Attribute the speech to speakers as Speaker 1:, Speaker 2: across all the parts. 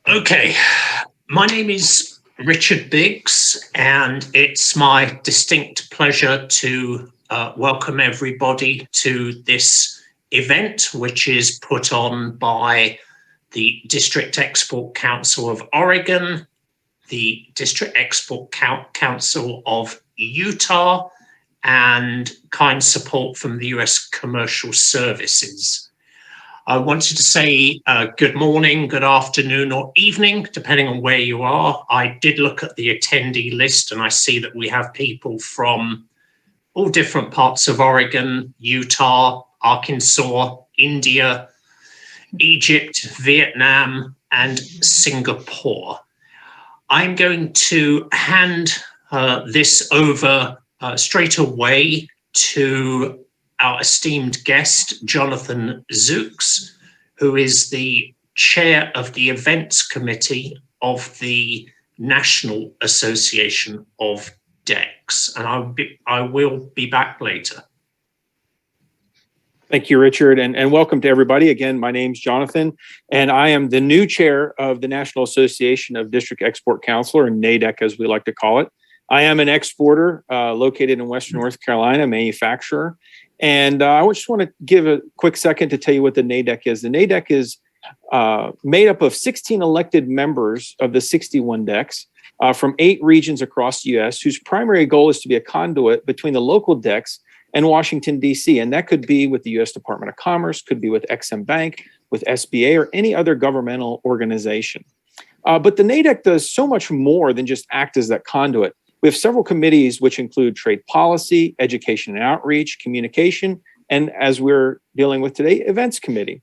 Speaker 1: Okay, my name is Richard Biggs, and it's my distinct pleasure to welcome everybody to this event, which is put on by the District Export Council of Oregon, the District Export Council of Utah, and kind support from the US Commercial Services. I wanted to say good morning, good afternoon, or evening, depending on where you are. I did look at the attendee list and I see that we have people from all different parts of Oregon, Utah, Arkansas, India, Egypt, Vietnam, and Singapore. I'm going to hand this over straight away to our esteemed guest, Jonathan Szucs, who is the chair of the events committee of the National Association of DECs. And I will be back later.
Speaker 2: Thank you, Richard, and welcome to everybody. Again, my name's Jonathan, and I am the new chair of the National Association of District Export Council, or NADEC as we like to call it. I am an exporter located in Western North Carolina, manufacturer. And I just want to give a quick second to tell you what the NADEC is. The NADEC is made up of 16 elected members of the 61 DECs from 8 regions across the U.S., whose primary goal is to be a conduit between the local DECs and Washington, D.C. And that could be with the U.S. Department of Commerce, could be with Ex-Im Bank, with SBA, or any other governmental organization. But the NADEC does so much more than just act as that conduit. We have several committees which include trade policy, education and outreach, communication, and as we're dealing with today, events committee.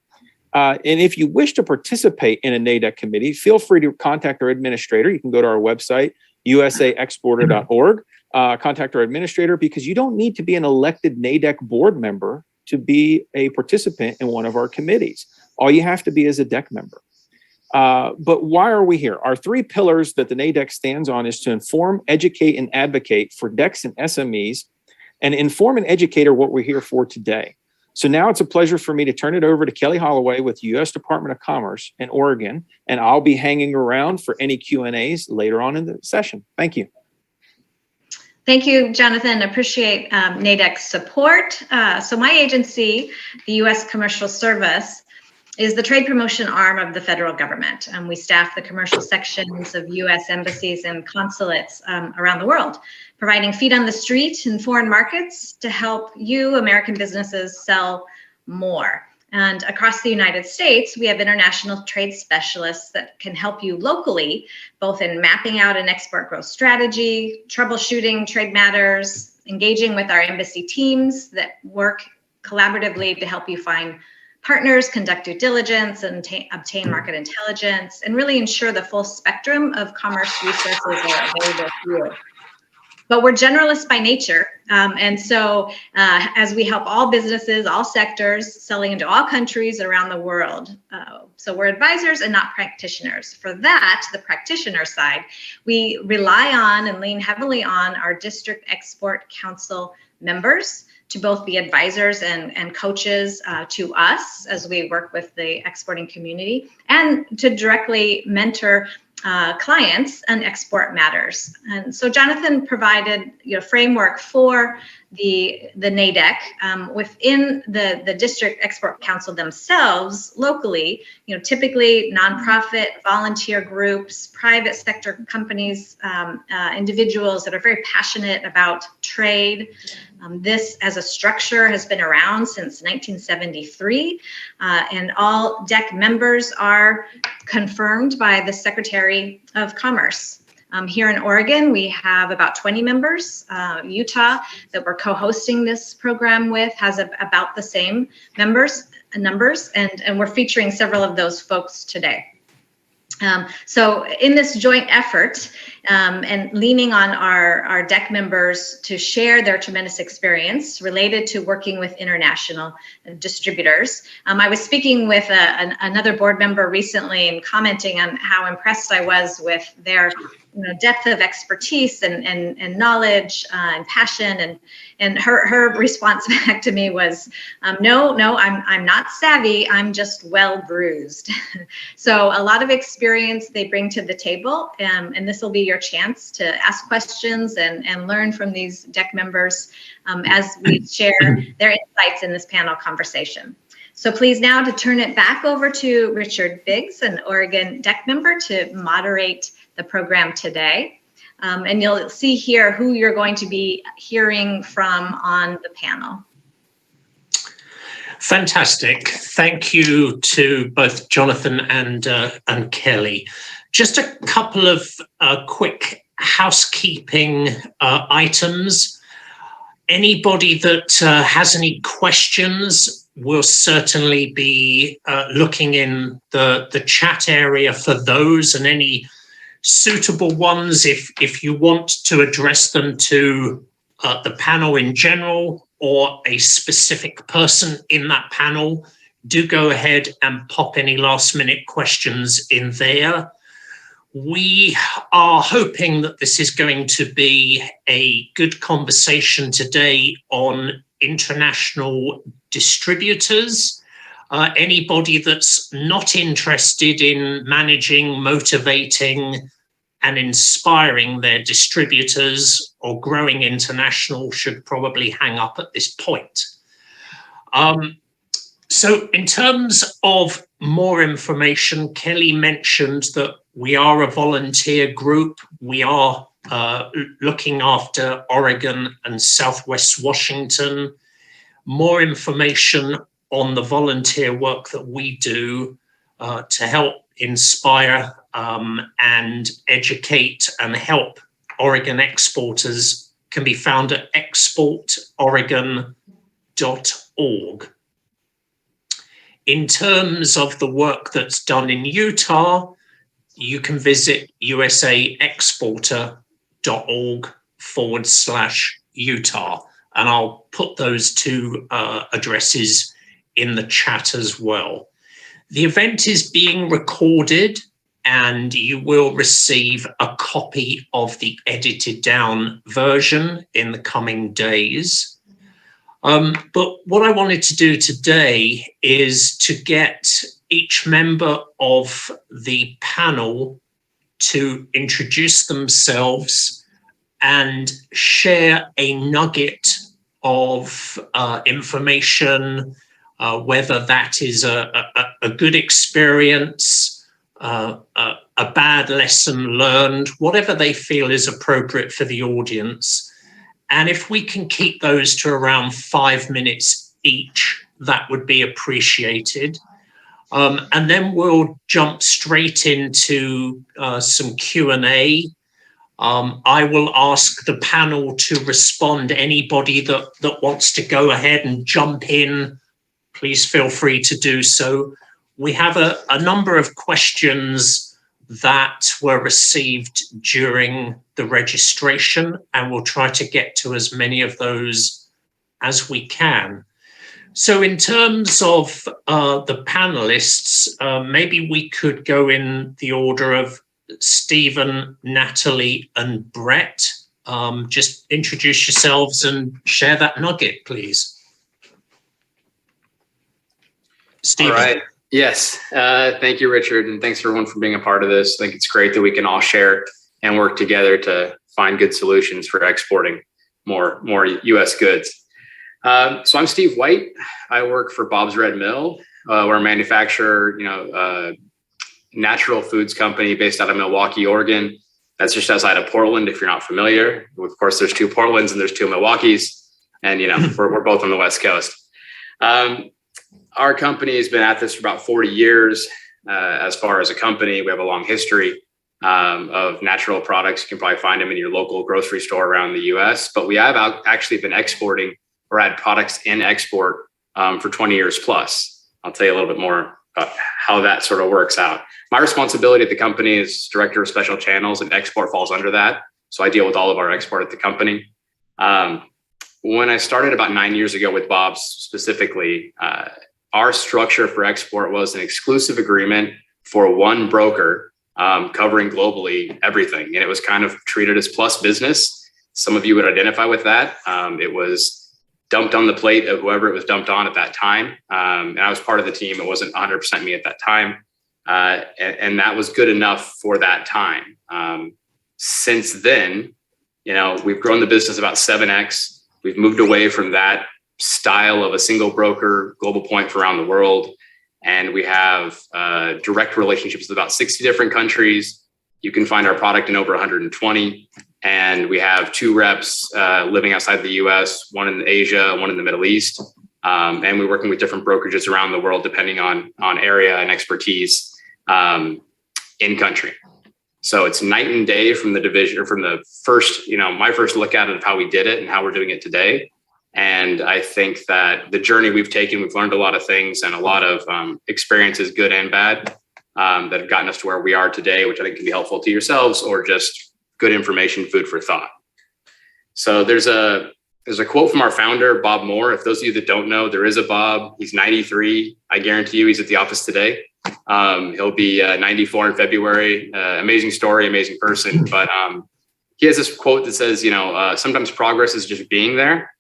Speaker 2: And if you wish to participate in a NADEC committee, feel free to contact our administrator. You can go to our website, usaexporter.org, contact our administrator, because you don't need to be an elected NADEC board member to be a participant in one of our committees. All you have to be is a DEC member. But why are we here? Our 3 pillars that the NADEC stands on is to inform, educate, and advocate for DECs and SMEs, and inform and educate are what we're here for today. So now it's a pleasure for me to turn it over to Kelly Holloway with U.S. Department of Commerce in Oregon, and I'll be hanging around for any Q&As later on in the session. Thank you.
Speaker 3: Thank you, Jonathan. Appreciate NADEC's support. So my agency, the U.S. Commercial Service, is the trade promotion arm of the federal government. We staff the commercial sections of U.S. embassies and consulates around the world, providing feet on the street in foreign markets to help you, American businesses, sell more. And across the United States, we have international trade specialists that can help you locally, both in mapping out an export growth strategy, troubleshooting trade matters, engaging with our embassy teams that work collaboratively to help you find partners, conduct due diligence, and obtain market intelligence, and really ensure the full spectrum of commerce resources are available to you. But we're generalists by nature, and so as we help all businesses, all sectors, selling into all countries around the world. So we're advisors and not practitioners. For that, the practitioner side, we rely on and lean heavily on our District Export Council members to both be advisors and coaches to us as we work with the exporting community, and to directly mentor clients on export matters. And so Jonathan provided framework for the NADEC within the District Export Council themselves locally. Typically nonprofit, volunteer groups, private sector companies, individuals that are very passionate about trade. This as a structure has been around since 1973, and all DEC members are confirmed by the Secretary of Commerce. Here in Oregon, we have about 20 members. Utah, that we're co-hosting this program with, has about the same numbers, and we're featuring several of those folks today. So in this joint effort and leaning on our DEC members to share their tremendous experience related to working with international distributors. I was speaking with another board member recently and commenting on how impressed I was with their depth of expertise and knowledge and passion. And her response back to me was, no, I'm not savvy. I'm just well bruised. So a lot of experience they bring to the table, and this will be your chance to ask questions and learn from these DEC members as we share their insights in this panel conversation. So please now to turn it back over to Richard Biggs, an Oregon DEC member, to moderate the program today. And you'll see here who you're going to be hearing from on the panel.
Speaker 1: Fantastic. Thank you to both Jonathan and Kelly. Just a couple of quick housekeeping items. Anybody that has any questions will certainly be looking in the chat area for those, and any suitable ones, if you want to address them to the panel in general or a specific person in that panel, do go ahead and pop any last minute questions in there. We are hoping that this is going to be a good conversation today on international distributors. Anybody that's not interested in managing, motivating, and inspiring their distributors or growing international should probably hang up at this point. So in terms of more information, Kelly mentioned that we are a volunteer group. We are looking after Oregon and Southwest Washington. More information on the volunteer work that we do to help inspire and educate and help Oregon exporters can be found at exportoregon.org. In terms of the work that's done in Utah, you can visit usaexporter.org/Utah, and I'll put those two addresses in the chat as well. The event is being recorded, and you will receive a copy of the edited down version in the coming days. But what I wanted to do today is to get each member of the panel to introduce themselves and share a nugget of information, whether that is a good experience, a bad lesson learned, whatever they feel is appropriate for the audience. And if we can keep those to around 5 minutes each, that would be appreciated. And then we'll jump straight into some Q&A. I will ask the panel to respond. Anybody that wants to go ahead and jump in, please feel free to do so. We have a number of questions that were received during the registration, and we'll try to get to as many of those as we can. So in terms of the panelists, maybe we could go in the order of Stephen, Natalie, and Brett. Just introduce yourselves and share that nugget, please. Stephen.
Speaker 4: All right. Yes. Thank you, Richard. And thanks everyone for being a part of this. I think it's great that we can all share and work together to find good solutions for exporting more U.S. goods. So I'm Steve White. I work for Bob's Red Mill. We're a manufacturer, natural foods company based out of Milwaukee, Oregon. That's just outside of Portland, if you're not familiar. Of course, there's 2 Portlands and there's 2 Milwaukees. And, we're both on the West Coast. Our company has been at this for about 40 years. As far as a company, we have a long history of natural products. You can probably find them in your local grocery store around the U.S. But we have actually been exporting or had products in export for 20 years plus. I'll tell you a little bit more about how that sort of works out. My responsibility at the company is Director of Special Channels, and export falls under that. So I deal with all of our export at the company. When I started about 9 years ago with Bob's specifically, our structure for export was an exclusive agreement for one broker covering globally everything. And it was kind of treated as plus business. Some of you would identify with that. It was dumped on the plate of whoever it was dumped on at that time. And I was part of the team. It wasn't 100% me at that time. And that was good enough for that time. Since then, we've grown the business about 7x. We've moved away from that style of a single broker, global point for around the world. And we have direct relationships with about 60 different countries. You can find our product in over 120. And we have 2 reps living outside the US, one in Asia, one in the Middle East. And we're working with different brokerages around the world, depending on area and expertise in country. So it's night and day from the division, or from the first, my first look at it of how we did it and how we're doing it today. And I think that the journey we've taken, we've learned a lot of things and a lot of experiences, good and bad, that have gotten us to where we are today, which I think can be helpful to yourselves or just good information, food for thought. So there's a quote from our founder, Bob Moore. If those of you that don't know, there is a Bob. He's 93. I guarantee you he's at the office today. He'll be 94 in February. Amazing story, amazing person. But he has this quote that says, sometimes progress is just being there.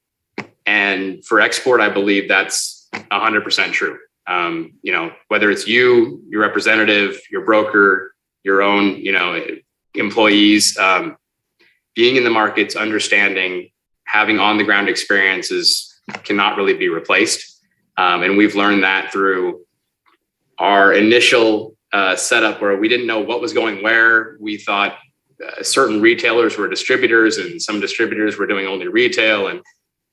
Speaker 4: And for export, I believe that's 100% true. Whether it's you, your representative, your broker, your own, employees, being in the markets, understanding, having on the ground experiences cannot really be replaced. And we've learned that through our initial setup, where we didn't know what was going where. We thought certain retailers were distributors and some distributors were doing only retail, and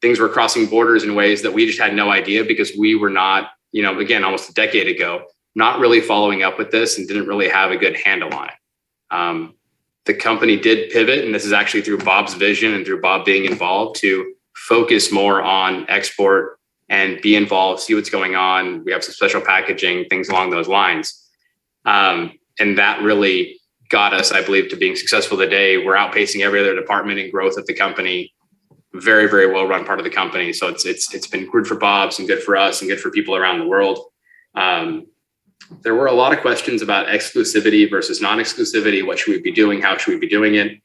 Speaker 4: things were crossing borders in ways that we just had no idea, because we were not, again, almost a decade ago, not really following up with this and didn't really have a good handle on it. The company did pivot, and this is actually through Bob's vision and through Bob being involved, to focus more on export and be involved, see what's going on. We have some special packaging, things along those lines. And that really got us, I believe, to being successful today. We're outpacing every other department in growth of the company. Very, very well run part of the company. So it's been good for Bob's and good for us and good for people around the world. There were a lot of questions about exclusivity versus non-exclusivity. What should we be doing? How should we be doing it?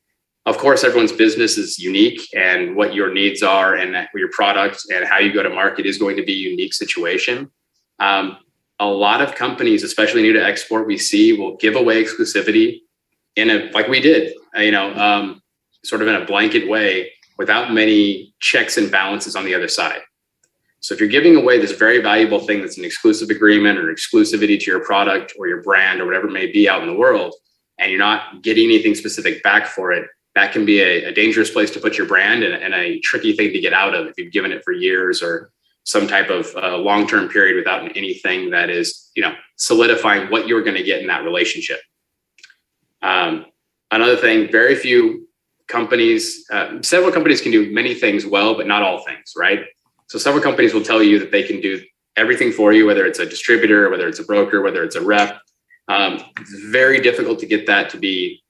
Speaker 4: Of course, everyone's business is unique, and what your needs are and your product and how you go to market is going to be a unique situation. A lot of companies, especially new to export, we see will give away exclusivity like we did, sort of in a blanket way, without many checks and balances on the other side. So if you're giving away this very valuable thing that's an exclusive agreement or exclusivity to your product or your brand or whatever it may be out in the world, and you're not getting anything specific back for it, that can be a dangerous place to put your brand, and a tricky thing to get out of if you've given it for years or some type of long-term period without anything that is, solidifying what you're going to get in that relationship. Another thing, very few companies, several companies can do many things well, but not all things, right? So several companies will tell you that they can do everything for you, whether it's a distributor, whether it's a broker, whether it's a rep. It's very difficult to get that to be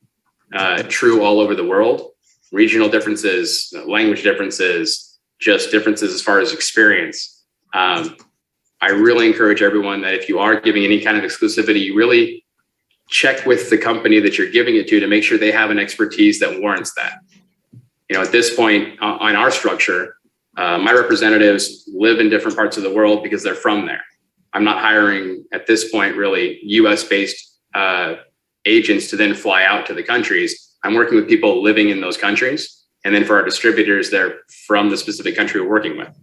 Speaker 4: true all over the world. Regional differences, language differences, just differences as far as experience. I really encourage everyone that if you are giving any kind of exclusivity, you really check with the company that you're giving it to make sure they have an expertise that warrants that. At this point on our structure, my representatives live in different parts of the world because they're from there. I'm not hiring at this point really US-based agents to then fly out to the countries. I'm working with people living in those countries. And then for our distributors, they're from the specific country we're working with.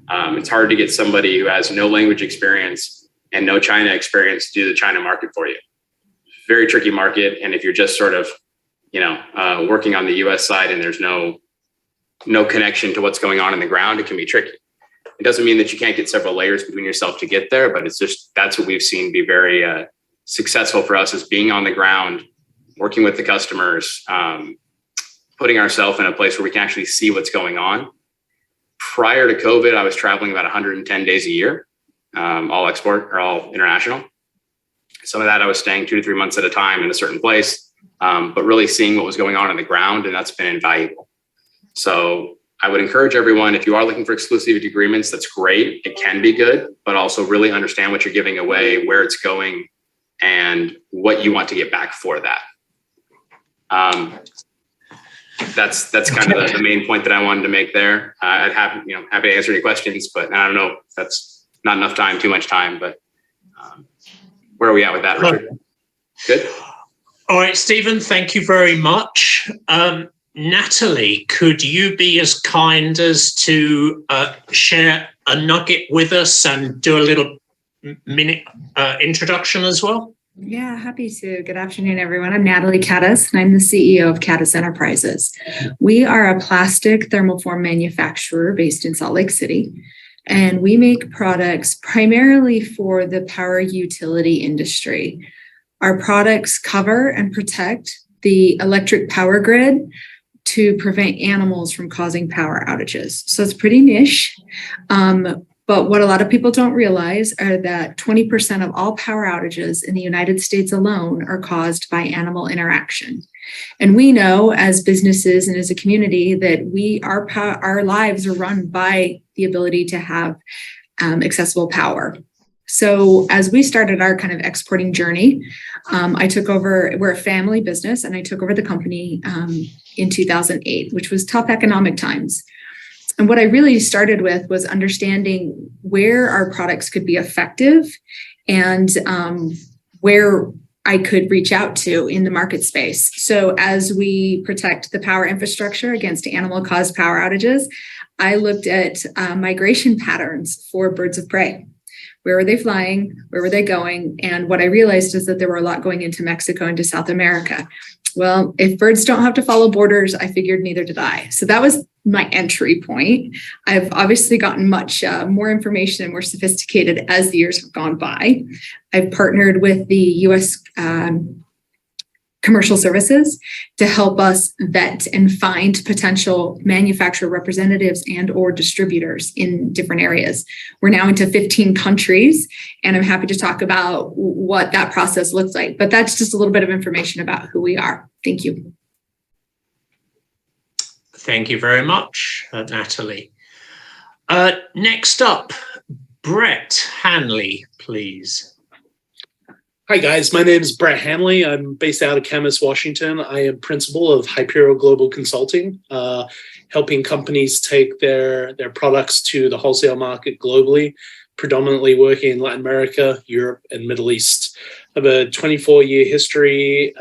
Speaker 4: It's hard to get somebody who has no language experience and no China experience to do the China market for you. Very tricky market. And if you're just sort of, working on the US side and there's no connection to what's going on in the ground, it can be tricky. It doesn't mean that you can't get several layers between yourself to get there, but it's just, that's what we've seen be very successful for us, is being on the ground, working with the customers, putting ourselves in a place where we can actually see what's going on. Prior to COVID, I was traveling about 110 days a year, all export or all international. Some of that I was staying 2 to 3 months at a time in a certain place, but really seeing what was going on the ground, and that's been invaluable. So I would encourage everyone, if you are looking for exclusivity agreements, that's great. It can be good, but also really understand what you're giving away, where it's going, and what you want to get back for that. That's kind of the main point that I wanted to make there. I'd happy to answer any questions, but I don't know if that's not enough time, too much time, but where are we at with that, Richard? Good.
Speaker 1: All right, Stephen, thank you very much. Natalie, could you be as kind as to share a nugget with us and do a little minute introduction as well?
Speaker 5: Yeah, happy to. Good afternoon, everyone. I'm Natalie Kaddas, and I'm the CEO of Kaddas Enterprises. We are a plastic thermoform manufacturer based in Salt Lake City, and we make products primarily for the power utility industry. Our products cover and protect the electric power grid to prevent animals from causing power outages. So it's pretty niche. But what a lot of people don't realize are that 20% of all power outages in the United States alone are caused by animal interaction. And we know as businesses and as a community that our lives are run by the ability to have accessible power. So as we started our kind of exporting journey, we're a family business, and I took over the company in 2008, which was tough economic times. And what I really started with was understanding where our products could be effective and where I could reach out to in the market space. So as we protect the power infrastructure against animal-caused power outages, I looked at migration patterns for birds of prey. Where were they flying? Where were they going? And what I realized is that there were a lot going into Mexico and to South America. Well, if birds don't have to follow borders, I figured neither did I. So that was my entry point. I've obviously gotten much more information and more sophisticated as the years have gone by. I've partnered with the U.S. Commercial Services to help us vet and find potential manufacturer representatives and or distributors in different areas. We're now into 15 countries, and I'm happy to talk about what that process looks like. But that's just a little bit of information about who we are. Thank you.
Speaker 1: Thank you very much, Natalie. Next up, Brett Hanley, please.
Speaker 6: Hi, guys. My name is Brett Hanley. I'm based out of Camas, Washington. I am principal of Hyperion Global Consulting, helping companies take their products to the wholesale market globally, predominantly working in Latin America, Europe, and Middle East. I have a 24-year history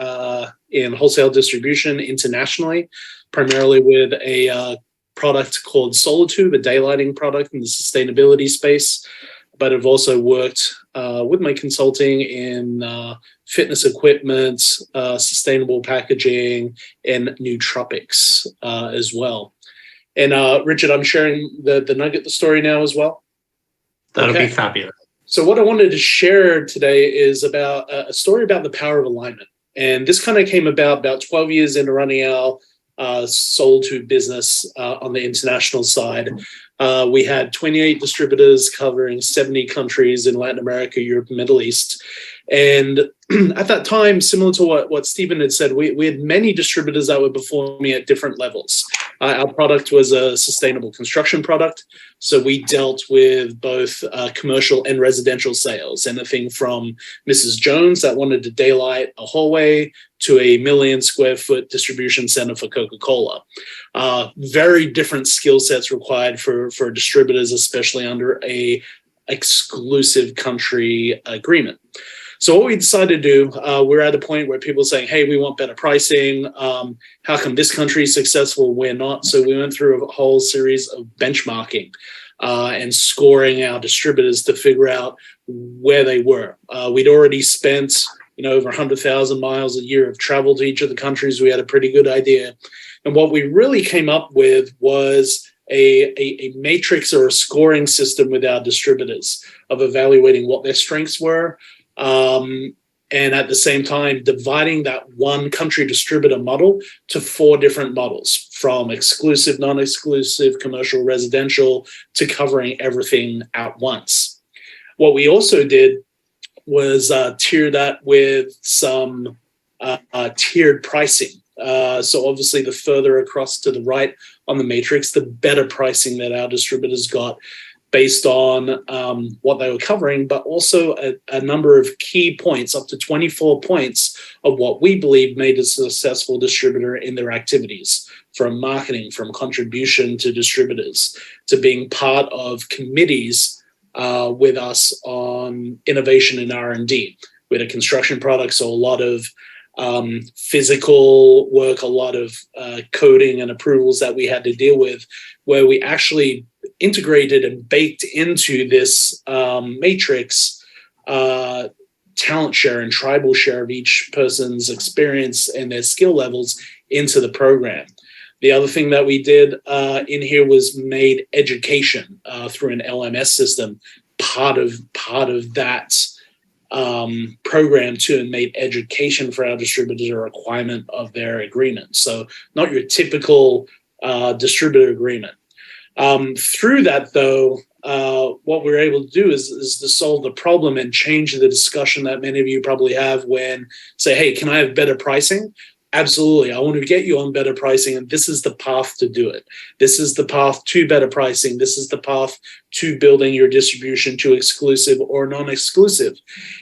Speaker 6: in wholesale distribution internationally, primarily with a product called Solar Tube, a daylighting product in the sustainability space. But I've also worked with my consulting in fitness equipment, sustainable packaging, and nootropics as well. And Richard, I'm sharing the nugget, the story now as well.
Speaker 1: That'll be fabulous.
Speaker 6: So what I wanted to share today is about a story about the power of alignment. And this kind of came about 12 years into running our Solar Tube business on the international side. We had 28 distributors covering 70 countries in Latin America, Europe, and Middle East. And at that time, similar to what Stephen had said, we had many distributors that were performing at different levels. Our product was a sustainable construction product. So we dealt with both commercial and residential sales, anything from Mrs. Jones that wanted to daylight a hallway to a 1 million square foot distribution center for Coca-Cola. Very different skill sets required for distributors, especially under a exclusive country agreement. So what we decided to do, we're at a point where people are saying, hey, we want better pricing. How come this country is successful, we're not? So we went through a whole series of benchmarking and scoring our distributors to figure out where they were. We'd already spent over 100,000 miles a year of travel to each of the countries. We had a pretty good idea. And what we really came up with was a matrix or a scoring system with our distributors of evaluating what their strengths were, and at the same time dividing that one country distributor model to 4 different models, from exclusive, non-exclusive, commercial, residential, to covering everything at once. What we also did was tier that with some tiered pricing. So obviously the further across to the right on the matrix, the better pricing that our distributors got. based on what they were covering, but also a number of key points, up to 24 points of what we believe made a successful distributor in their activities, from marketing, from contribution to distributors, to being part of committees with us on innovation and R&D. We had a construction product, so a lot of physical work, a lot of coding and approvals that we had to deal with, where we actually integrated and baked into this matrix talent share and tribal share of each person's experience and their skill levels into the program. The other thing that we did in here was made education through an LMS system part of that program too, and made education for our distributors a requirement of their agreement. So not your typical distributor agreement. Through that, though, what we're able to do is to solve the problem and change the discussion that many of you probably have when say, hey, can I have better pricing? Absolutely. I want to get you on better pricing, and this is the path to do it. This is the path to better pricing. This is the path to building your distribution to exclusive or non-exclusive.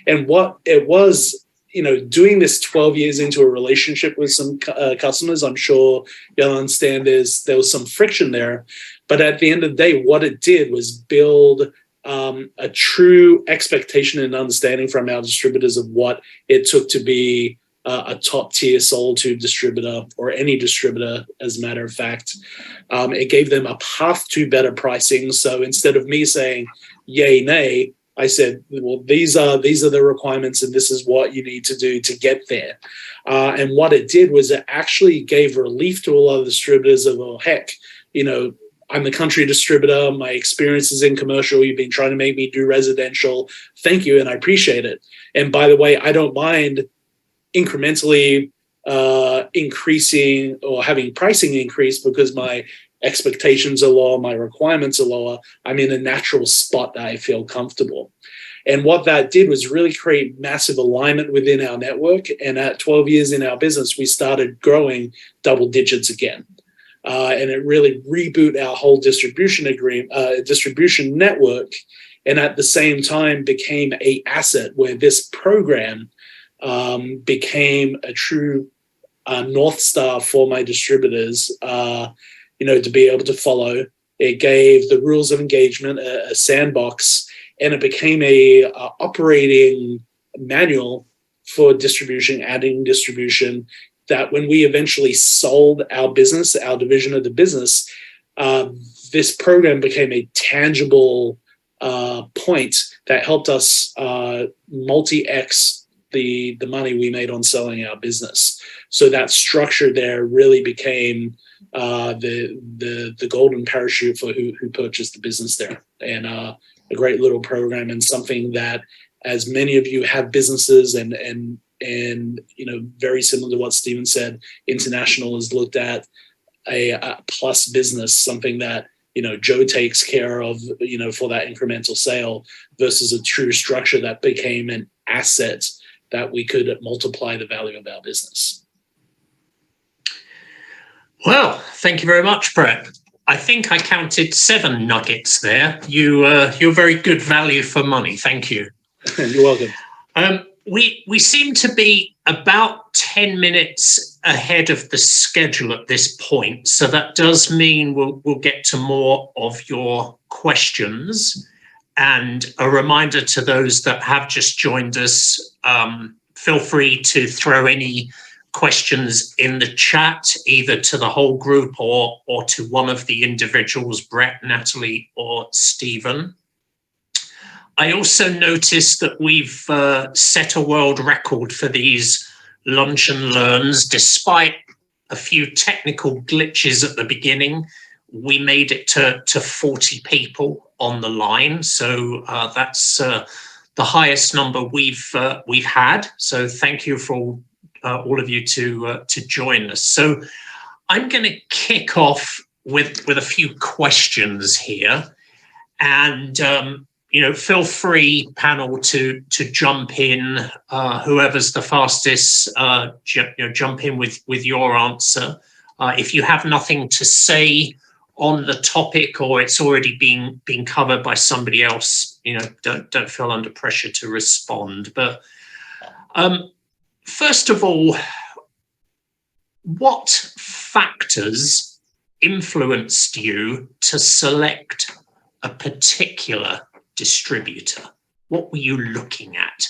Speaker 6: And what it was, doing this 12 years into a relationship with some customers, I'm sure you'll understand there was some friction there. But at the end of the day, what it did was build a true expectation and understanding from our distributors of what it took to be a top tier sold to distributor, or any distributor, as a matter of fact. It gave them a path to better pricing. So instead of me saying yay, nay, I said, well, these are the requirements, and this is what you need to do to get there. And what it did was it actually gave relief to a lot of distributors of, oh, heck, I'm the country distributor. My experience is in commercial. You've been trying to make me do residential. Thank you, and I appreciate it. And by the way, I don't mind incrementally increasing or having pricing increase because my expectations are lower, my requirements are lower. I'm in a natural spot that I feel comfortable. And what that did was really create massive alignment within our network. And at 12 years in our business, we started growing double digits again. And it really reboot our whole distribution network. And at the same time became an asset where this program became a true North Star for my distributors, to be able to follow. It gave the rules of engagement a sandbox, and it became a operating manual for distribution, adding distribution, that when we eventually sold our business, our division of the business, this program became a tangible point that helped us multi-X the money we made on selling our business. So that structure there really became the golden parachute for who purchased the business there, and a great little program, and something that, as many of you have businesses and very similar to what Stephen said, international is looked at a plus business, something that Joe takes care of for that incremental sale, versus a true structure that became an asset that we could multiply the value of our business.
Speaker 1: Well, thank you very much, Brett. I think I counted 7 nuggets there. You're very good value for money. Thank you.
Speaker 6: You're welcome.
Speaker 1: We seem to be about 10 minutes ahead of the schedule at this point. So that does mean we'll get to more of your questions. And a reminder to those that have just joined us, feel free to throw any questions in the chat, either to the whole group or to one of the individuals, Brett, Natalie, or Stephen. I also noticed that we've set a world record for these lunch and learns. Despite a few technical glitches at the beginning, we made it to 40 people on the line. So that's the highest number we've had. So thank you for all of you to join us. So I'm going to kick off with a few questions here, and feel free, panel, to jump in. Whoever's the fastest, jump in with your answer. If you have nothing to say on the topic or it's already been covered by somebody else, don't feel under pressure to respond. But first of all, what factors influenced you to select a particular distributor? What were you looking at?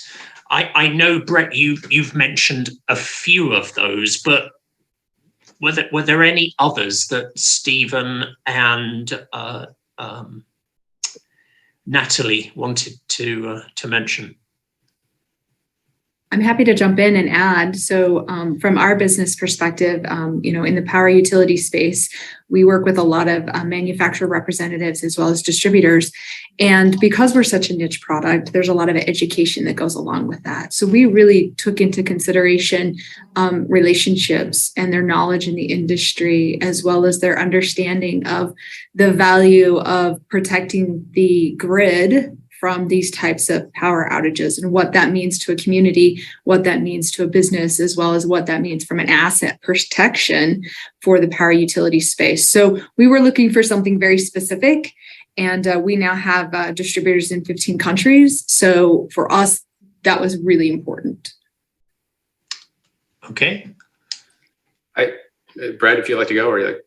Speaker 1: I know, Brett, you've mentioned a few of those, but were there any others that Stephen and Natalie wanted to mention?
Speaker 5: I'm happy to jump in and add. So from our business perspective, in the power utility space, we work with a lot of manufacturer representatives as well as distributors. And because we're such a niche product, there's a lot of education that goes along with that. So we really took into consideration relationships and their knowledge in the industry, as well as their understanding of the value of protecting the grid from these types of power outages and what that means to a community, what that means to a business, as well as what that means from an asset protection for the power utility space. So we were looking for something very specific, and we now have distributors in 15 countries. So for us, that was really important.
Speaker 1: Okay.
Speaker 4: Brad, if you'd like to go, or you like?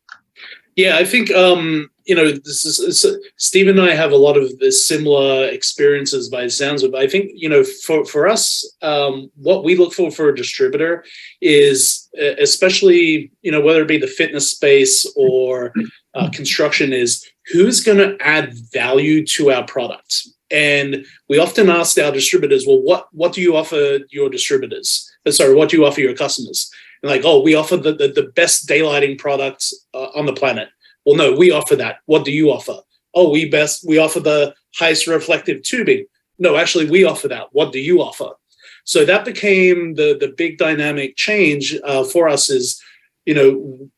Speaker 6: Yeah, I think this is Steve and I have a lot of similar experiences by the sounds of it. I think for us, what we look for a distributor is, especially whether it be the fitness space or construction, is who's going to add value to our product. And we often ask our distributors, well, what do you offer your distributors? What do you offer your customers? And like, oh, we offer the best daylighting products on the planet. Well, no, we offer that. What do you offer? Oh, we offer the highest reflective tubing. No, actually, we offer that. What do you offer? So that became the big dynamic change for us is,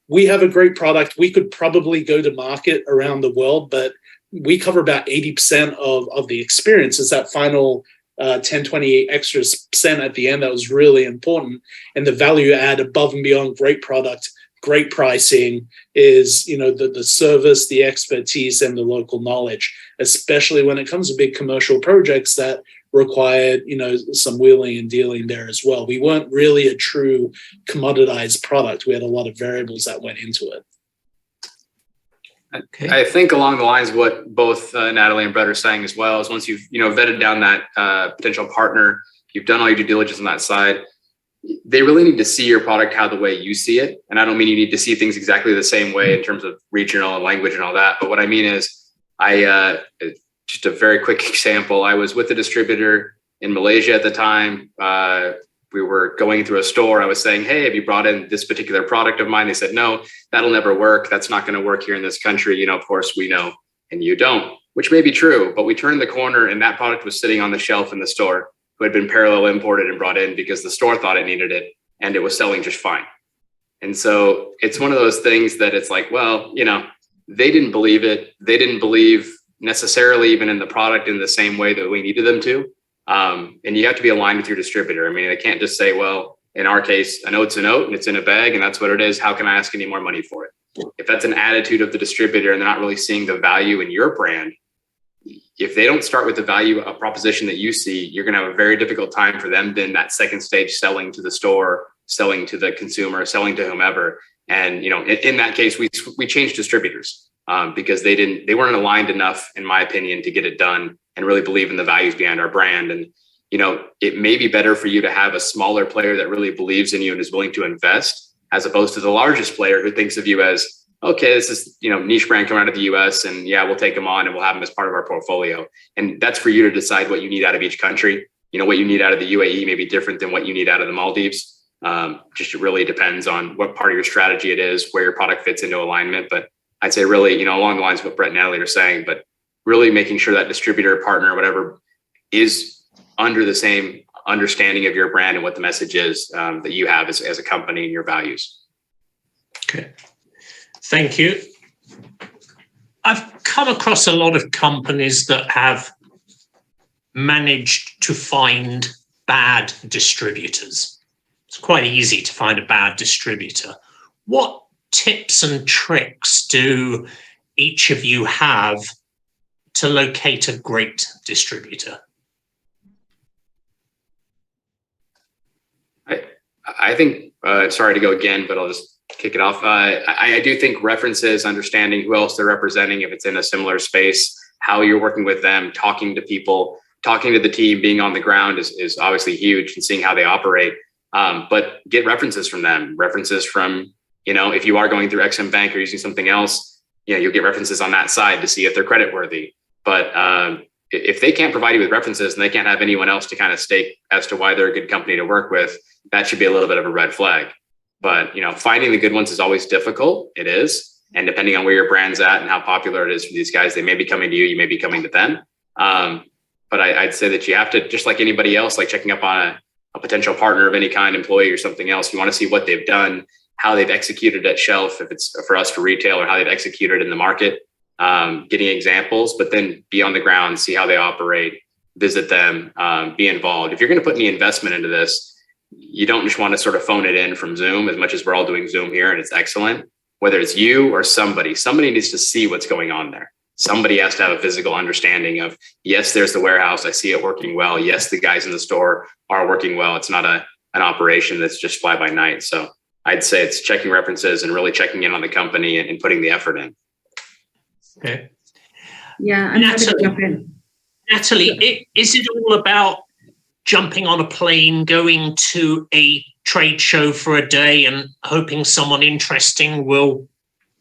Speaker 6: we have a great product. We could probably go to market around the world, but we cover about 80% of the experience. Is that final 10, 20 extra percent at the end that was really important. And the value add above and beyond great product, great pricing is, the service, the expertise, and the local knowledge, especially when it comes to big commercial projects that required, some wheeling and dealing there as well. We weren't really a true commoditized product. We had a lot of variables that went into it.
Speaker 1: Okay.
Speaker 4: I think along the lines of what both Natalie and Brett are saying as well is once you've vetted down that potential partner, you've done all your due diligence on that side, they really need to see your product how the way you see it. And I don't mean you need to see things exactly the same way in terms of regional and language and all that. But what I mean is just a very quick example. I was with a distributor in Malaysia at the time. We were going through a store. I was saying, hey, have you brought in this particular product of mine? They said, no, that'll never work. That's not going to work here in this country. Of course we know, and you don't, which may be true, but we turned the corner and that product was sitting on the shelf in the store who had been parallel imported and brought in because the store thought it needed it and it was selling just fine. And so it's one of those things that it's like, well, they didn't believe it. They didn't believe necessarily even in the product in the same way that we needed them to. And you have to be aligned with your distributor. I mean, they can't just say, well, in our case, a note's a note and it's in a bag and that's what it is. How can I ask any more money for it? If that's an attitude of the distributor and they're not really seeing the value in your brand, if they don't start with the value of proposition that you see, you're going to have a very difficult time for them then that second stage selling to the store, selling to the consumer, selling to whomever. And, in that case, we changed distributors because they weren't aligned enough, in my opinion, to get it done and really believe in the values behind our brand. And, it may be better for you to have a smaller player that really believes in you and is willing to invest, as opposed to the largest player who thinks of you as, okay, this is, niche brand coming out of the US and yeah, we'll take them on and we'll have them as part of our portfolio. And that's for you to decide what you need out of each country. What you need out of the UAE may be different than what you need out of the Maldives. Just really depends on what part of your strategy it is, where your product fits into alignment. But I'd say really, along the lines of what Brett and Natalie are saying, but really making sure that distributor, partner, whatever, is under the same understanding of your brand and what the message is that you have as a company and your values.
Speaker 1: Okay. Thank you. I've come across a lot of companies that have managed to find bad distributors. It's quite easy to find a bad distributor. What tips and tricks do each of you have to locate a great distributor?
Speaker 4: I think, sorry to go again, but I'll just kick it off. I do think references, understanding who else they're representing, if it's in a similar space, how you're working with them, talking to people, talking to the team, being on the ground is obviously huge, and seeing how they operate. But get references from them, references from, if you are going through XM Bank or using something else, you'll get references on that side to see if they're credit worthy. But if they can't provide you with references and they can't have anyone else to kind of stake as to why they're a good company to work with, that should be a little bit of a red flag. But, finding the good ones is always difficult. It is. And depending on where your brand's at and how popular it is for these guys, they may be coming to you, you may be coming to them. But I'd say that you have to, just like anybody else, like checking up on a potential partner of any kind, employee or something else, you want to see what they've done, how they've executed at shelf, if it's for us for retail, or how they've executed in the market, getting examples, but then be on the ground, see how they operate, visit them, be involved. If you're going to put any investment into this, you don't just want to sort of phone it in from Zoom, as much as we're all doing Zoom here and it's excellent. Whether it's you or somebody needs to see what's going on there. Somebody has to have a physical understanding of, yes, there's the warehouse, I see it working well. Yes, the guys in the store are working well. It's not an operation that's just fly by night. So I'd say it's checking references and really checking in on the company and putting the effort in.
Speaker 1: Okay.
Speaker 5: Yeah, I'm happy to jump in.
Speaker 1: Natalie, is it all about jumping on a plane, going to a trade show for a day and hoping someone interesting will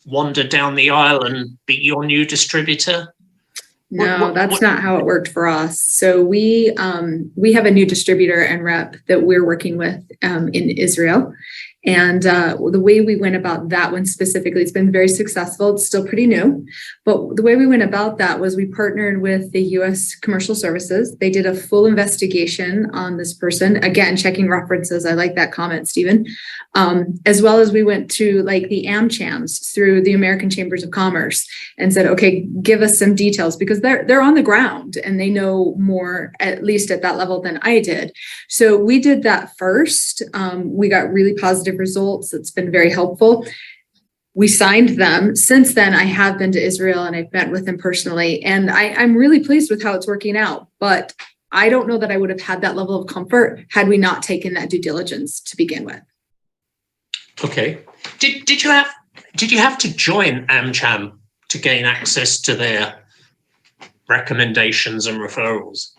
Speaker 1: wander down the aisle and be your new distributor?
Speaker 5: No, that's not how it worked for us. So we have a new distributor and rep that we're working with in Israel. And the way we went about that one specifically, it's been very successful. It's still pretty new. But the way we went about that was we partnered with the U.S. Commercial Services. They did a full investigation on this person. Again, checking references. I like that comment, Stephen. As well as we went to like the AmChams through the American Chambers of Commerce and said, okay, give us some details, because they're on the ground and they know more, at least at that level, than I did. So we did that first. We got really positive results. It's been very helpful. We signed them. Since then, I have been to Israel and I've met with them personally, and I'm really pleased with how it's working out. But I don't know that I would have had that level of comfort had we not taken that due diligence to begin with.
Speaker 1: Okay. Did you have to join AmCham to gain access to their recommendations and referrals?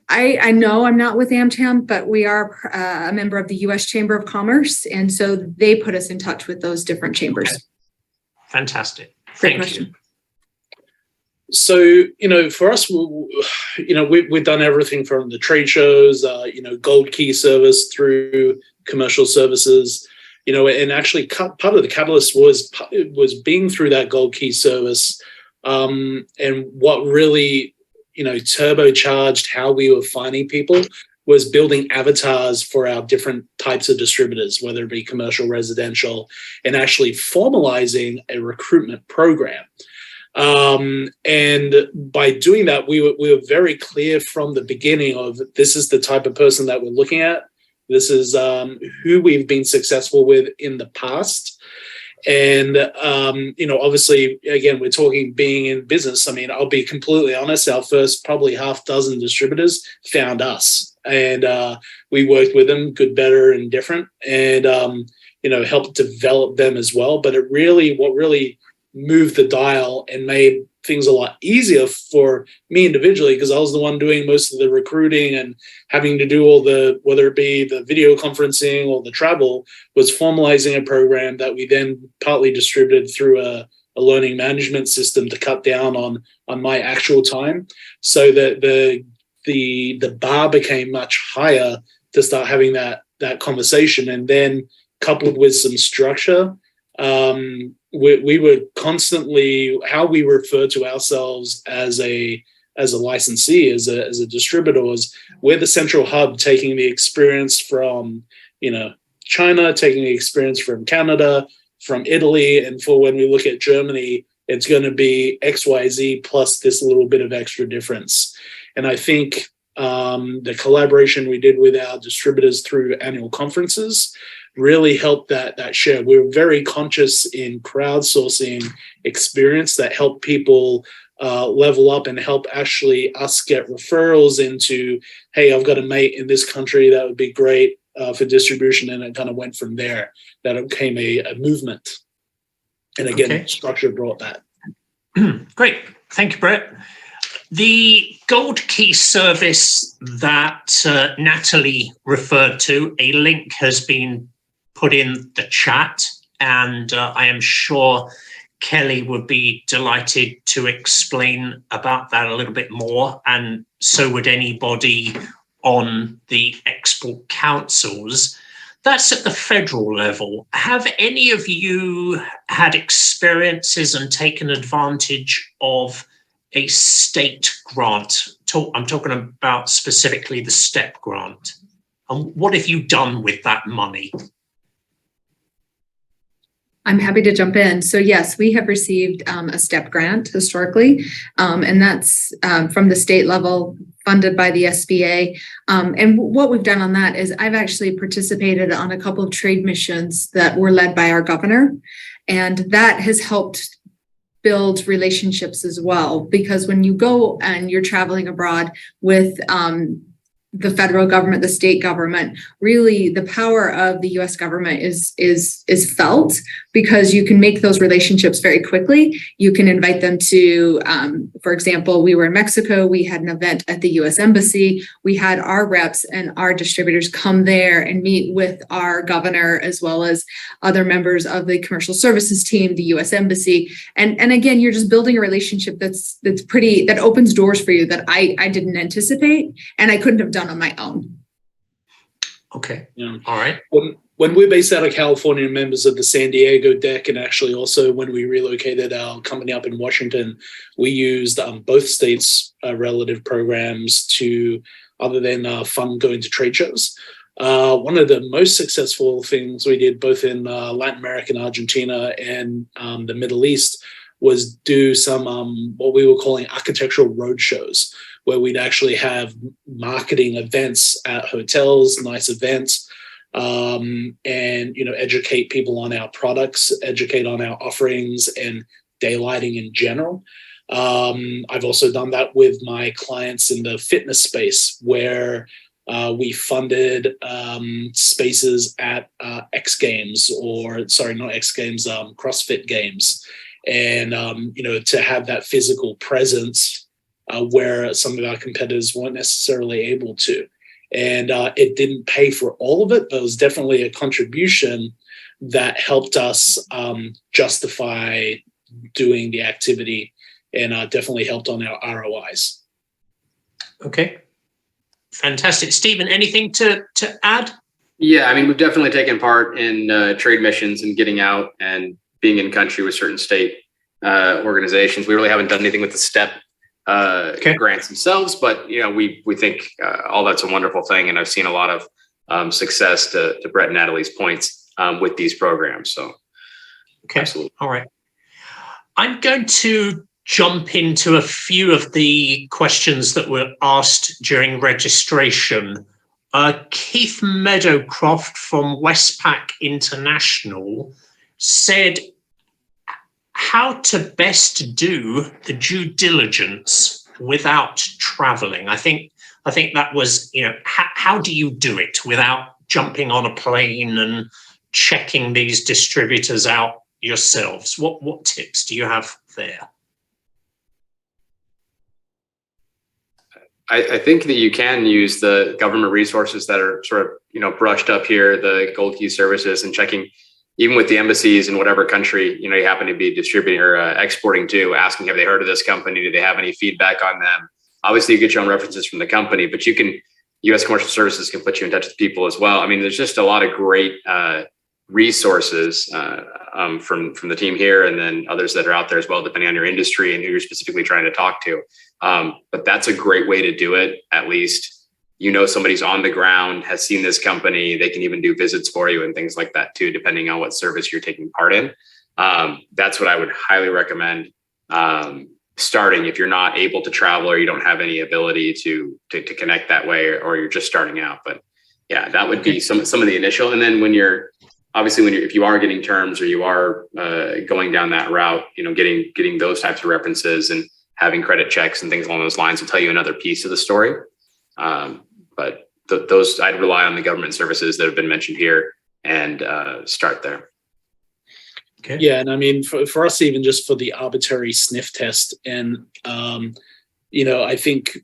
Speaker 5: I know I'm not with AmCham, but we are a member of the U.S. Chamber of Commerce, and so they put us in touch with those different chambers.
Speaker 1: Okay. Fantastic.
Speaker 5: Great
Speaker 1: Thank you.
Speaker 6: So, for us, we've done everything from the trade shows, Gold Key service through commercial services, and actually part of the catalyst was being through that Gold Key service, and what really turbocharged how we were finding people was building avatars for our different types of distributors, whether it be commercial, residential, and actually formalizing a recruitment program. And by doing that, we were very clear from the beginning of, this is the type of person that we're looking at. This is who we've been successful with in the past. And, obviously, again, we're talking being in business. I mean, I'll be completely honest, our first probably half dozen distributors found us, and we worked with them, good, better, and different, and, helped develop them as well. But what really moved the dial and made things a lot easier for me individually, because I was the one doing most of the recruiting and having to do all whether it be the video conferencing or the travel, was formalizing a program that we then partly distributed through a learning management system to cut down on my actual time, so that the bar became much higher to start having that conversation. And then coupled with some structure, we were constantly, how we refer to ourselves as a licensee, as a distributor, was we're the central hub, taking the experience from China, taking the experience from Canada, from Italy, and for when we look at Germany, it's going to be XYZ plus this little bit of extra difference. And I think the collaboration we did with our distributors through annual conferences really helped that share. We were very conscious in crowdsourcing experience that helped people level up and help actually us get referrals into, hey, I've got a mate in this country that would be great for distribution, and it kind of went from there. That it became a movement. And again, structure brought that.
Speaker 1: Great. Thank you, Brett. The Gold Key service that Natalie referred to, a link has been put in the chat, and I am sure Kelly would be delighted to explain about that a little bit more, and so would anybody on the export councils. That's at the federal level. Have any of you had experiences and taken advantage of a state grant? I'm talking about specifically the STEP grant. And what have you done with that money?
Speaker 5: I'm happy to jump in. So yes, we have received a STEP grant historically, and that's from the state level, funded by the SBA. And what we've done on that is I've actually participated on a couple of trade missions that were led by our governor, and that has helped build relationships as well. Because when you go and you're traveling abroad with the federal government, the state government, really the power of the U.S. government is felt because you can make those relationships very quickly. You can invite them to, for example, we were in Mexico, we had an event at the U.S. Embassy. We had our reps and our distributors come there and meet with our governor as well as other members of the commercial services team, the U.S. Embassy. And again, you're just building a relationship that opens doors for you that I didn't anticipate and I couldn't have done on my own.
Speaker 1: Okay.
Speaker 6: Yeah.
Speaker 1: All right.
Speaker 6: When we're based out of California, members of the San Diego DEC, and actually also when we relocated our company up in Washington, we used both states' relative programs to, other than fund going to trade shows. One of the most successful things we did both in Latin America and Argentina and the Middle East was do some what we were calling architectural road shows, where we'd actually have marketing events at hotels, nice events, and educate people on our products, educate on our offerings and daylighting in general. I've also done that with my clients in the fitness space, where we funded spaces at X Games, CrossFit Games, and to have that physical presence where some of our competitors weren't necessarily able to. And it didn't pay for all of it, but it was definitely a contribution that helped us justify doing the activity, and definitely helped on our ROIs.
Speaker 1: Okay. Fantastic. Stephen, anything to add?
Speaker 4: Yeah, I mean, we've definitely taken part in trade missions and getting out and being in country with certain state organizations. We really haven't done anything with the STEP grants themselves, but we think all that's a wonderful thing, and I've seen a lot of success to Brett and Natalie's points with these programs. So,
Speaker 1: okay,
Speaker 4: absolutely.
Speaker 1: All right. I'm going to jump into a few of the questions that were asked during registration. Keith Meadowcroft from Westpac International said, how to best do the due diligence without traveling. I think that was, how do you do it without jumping on a plane and checking these distributors out yourselves? What tips do you have there?
Speaker 4: I think that you can use the government resources that are sort of, brushed up here, the Gold Key services, and checking even with the embassies in whatever country, you happen to be distributing or exporting to, asking, have they heard of this company? Do they have any feedback on them? Obviously you get your own references from the company, but U.S. Commercial Services can put you in touch with people as well. I mean, there's just a lot of great resources from the team here, and then others that are out there as well, depending on your industry and who you're specifically trying to talk to. But that's a great way to do it. At least, somebody's on the ground, has seen this company. They can even do visits for you and things like that too, depending on what service you're taking part in. That's what I would highly recommend. starting, if you're not able to travel or you don't have any ability to connect that way, or you're just starting out. But yeah, that would be some of the initial. And then if you are getting terms, or you are going down that route, getting those types of references and having credit checks and things along those lines will tell you another piece of the story. But those, I'd rely on the government services that have been mentioned here and start there.
Speaker 6: Okay. Yeah, and I mean, for us, even just for the arbitrary sniff test, and I think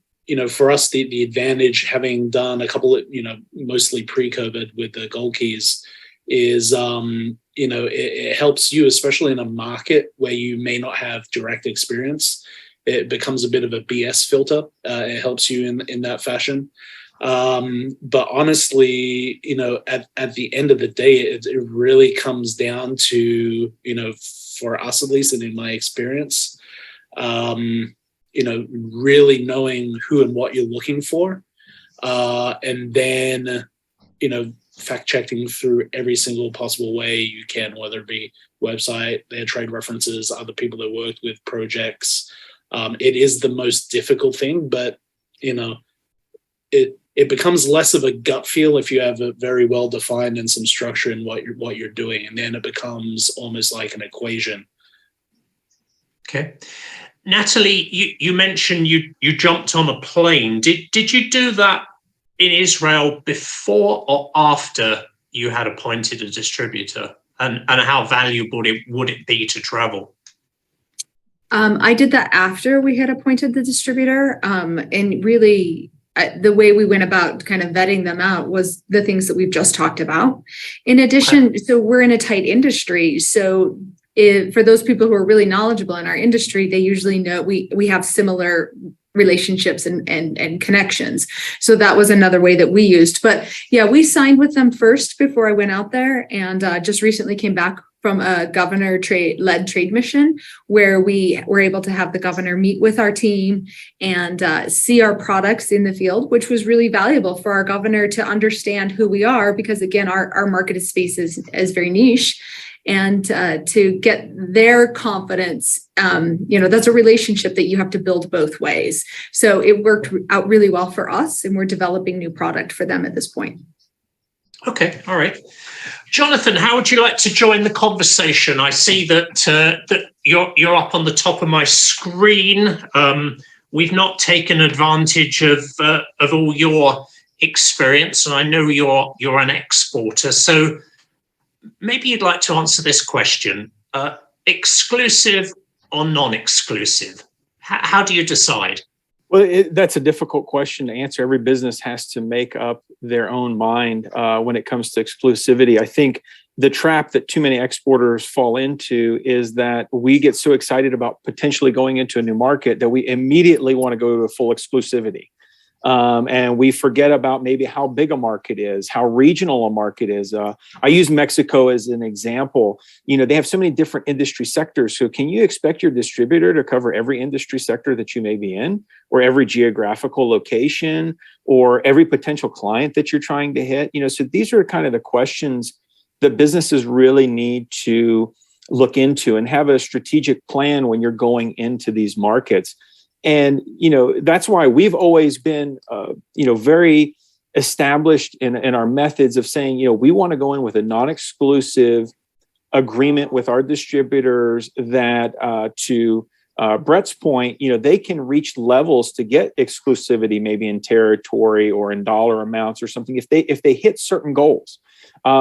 Speaker 6: for us, the advantage, having done a couple of mostly pre-COVID with the gold keys, is it helps you, especially in a market where you may not have direct experience. It becomes a bit of a BS filter. It helps you in that fashion. But honestly, at the end of the day, it really comes down to, for us at least, and in my experience, really knowing who and what you're looking for, and then, fact checking through every single possible way you can, whether it be website, their trade references, other people that worked with projects. It is the most difficult thing, but it becomes less of a gut feel if you have a very well defined and some structure in what you're doing, and then it becomes almost like an equation.
Speaker 1: Okay, Natalie, you mentioned you jumped on a plane. Did you do that in Israel before or after you had appointed a distributor, and how valuable would it be to travel?
Speaker 5: I did that after we had appointed the distributor, and really the way we went about kind of vetting them out was the things that we've just talked about. In addition, so we're in a tight industry. So for those people who are really knowledgeable in our industry, they usually know we have similar relationships and connections. So that was another way that we used. But yeah, we signed with them first before I went out there, and just recently came back from a governor-led trade mission where we were able to have the governor meet with our team and see our products in the field, which was really valuable for our governor to understand who we are, because again, our market space is very niche. And to get their confidence, that's a relationship that you have to build both ways. So it worked out really well for us, and we're developing new product for them at this point.
Speaker 1: Okay, all right. Jonathan, how would you like to join the conversation? I see that you're up on the top of my screen. We've not taken advantage of all your experience, and I know you're an exporter. So maybe you'd like to answer this question: exclusive or non-exclusive? How do you decide?
Speaker 2: Well, that's a difficult question to answer. Every business has to make up their own mind when it comes to exclusivity. I think the trap that too many exporters fall into is that we get so excited about potentially going into a new market that we immediately want to go to a full exclusivity. And we forget about maybe how big a market is, how regional a market is. I use Mexico as an example. They have so many different industry sectors. So can you expect your distributor to cover every industry sector that you may be in, or every geographical location, or every potential client that you're trying to hit? So these are kind of the questions that businesses really need to look into and have a strategic plan when you're going into these markets. And, that's why we've always been, very established in our methods of saying, we want to go in with a non-exclusive agreement with our distributors that to Brett's point, they can reach levels to get exclusivity, maybe in territory or in dollar amounts or something, if they hit certain goals,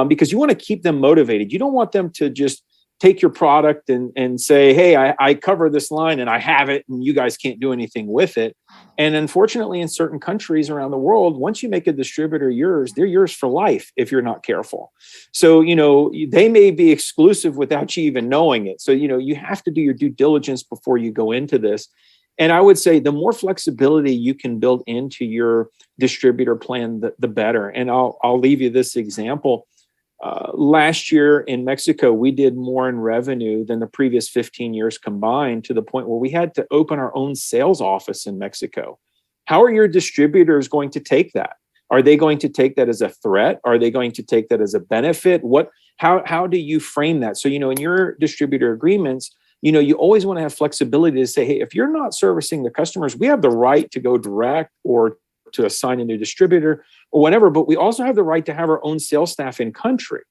Speaker 2: because you want to keep them motivated. You don't want them to just take your product and say, hey, I cover this line and I have it and you guys can't do anything with it. And unfortunately, in certain countries around the world, once you make a distributor yours, they're yours for life if you're not careful. So, they may be exclusive without you even knowing it. So, you have to do your due diligence before you go into this. And I would say the more flexibility you can build into your distributor plan, the better. And I'll leave you this example. Last year in Mexico, we did more in revenue than the previous 15 years combined, to the point where we had to open our own sales office in Mexico. How are your distributors going to take that? Are they going to take that as a threat? Are they going to take that as a benefit? How do you frame that? So, in your distributor agreements, you always want to have flexibility to say, hey, if you're not servicing the customers, we have the right to go direct or to assign a new distributor or whatever, but we also have the right to have our own sales staff in country.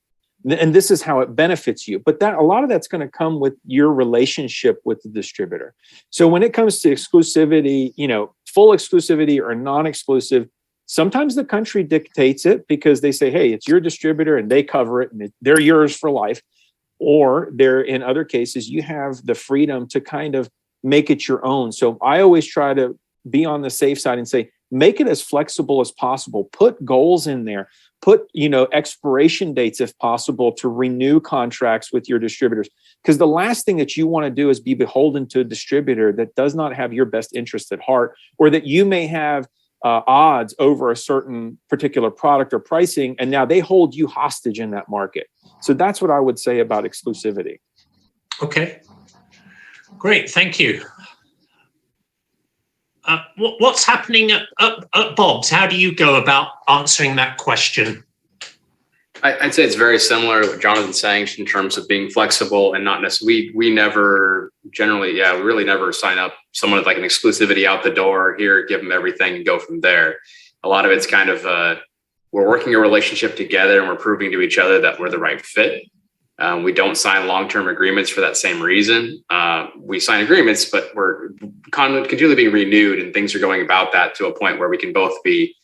Speaker 2: And this is how it benefits you. But a lot of that's going to come with your relationship with the distributor. So when it comes to exclusivity, full exclusivity or non-exclusive, sometimes the country dictates it because they say, hey, it's your distributor and they cover it and they're yours for life. Or in other cases, you have the freedom to kind of make it your own. So I always try to be on the safe side and say, make it as flexible as possible. Put goals in there. Put, expiration dates if possible to renew contracts with your distributors. Because the last thing that you want to do is be beholden to a distributor that does not have your best interest at heart, or that you may have odds over a certain particular product or pricing, and now they hold you hostage in that market. So that's what I would say about exclusivity.
Speaker 1: Okay, great, thank you. What's happening at Bob's? How do you go about answering that question?
Speaker 4: I'd say it's very similar to what Jonathan's saying in terms of being flexible and not necessarily, we never generally, we really never sign up someone with like an exclusivity out the door here, give them everything and go from there. A lot of it's kind of, we're working a relationship together and we're proving to each other that we're the right fit. We don't sign long-term agreements for that same reason. We sign agreements, but we're continually being renewed and things are going about that to a point where we can both be